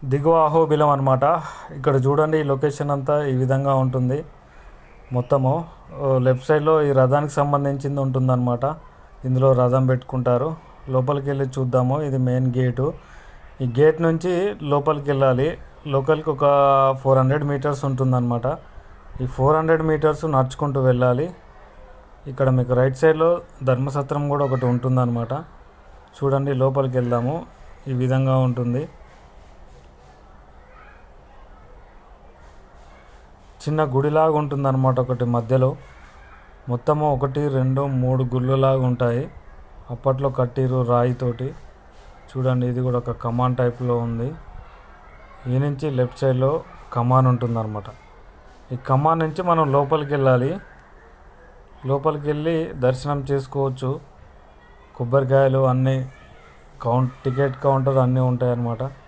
దిగువ అహోబిలం అనమాట. ఇక్కడ చూడండి, ఈ లొకేషన్ అంతా ఈ విధంగా ఉంటుంది. మొత్తము లెఫ్ట్ సైడ్లో ఈ రథానికి సంబంధించింది ఉంటుందన్నమాట. ఇందులో రథం పెట్టుకుంటారు. లోపలికి వెళ్ళి చూద్దాము. ఇది మెయిన్ గేటు. ఈ గేట్ నుంచి లోపలికి వెళ్ళాలి. లోపలికి ఒక 400 మీటర్స్ ఉంటుందన్నమాట. ఈ 400 మీటర్స్ నడుచుకుంటూ వెళ్ళాలి. ఇక్కడ మీకు రైట్ సైడ్లో ధర్మసత్రం కూడా ఒకటి ఉంటుందన్నమాట. చూడండి, లోపలికి వెళ్దాము. ఈ విధంగా ఉంటుంది. చిన్న గుడిలాగా ఉంటుందన్నమాట ఒకటి మధ్యలో. మొత్తము 1 2 3 గుళ్ళలాగా ఉంటాయి. అప్పట్లో కట్టిరు రాయితోటి. చూడండి, ఇది కూడా ఒక కమాన్ టైప్లో ఉంది. ఈ నుంచి లెఫ్ట్ సైడ్లో కమాన్ ఉంటుందన్నమాట. ఈ కమాన్ నుంచి మనం లోపలికి వెళ్ళాలి. లోపలికి వెళ్ళి దర్శనం చేసుకోవచ్చు. కొబ్బరికాయలు అన్నీ టికెట్ కౌంటర్ అన్నీ ఉంటాయి అన్నమాట.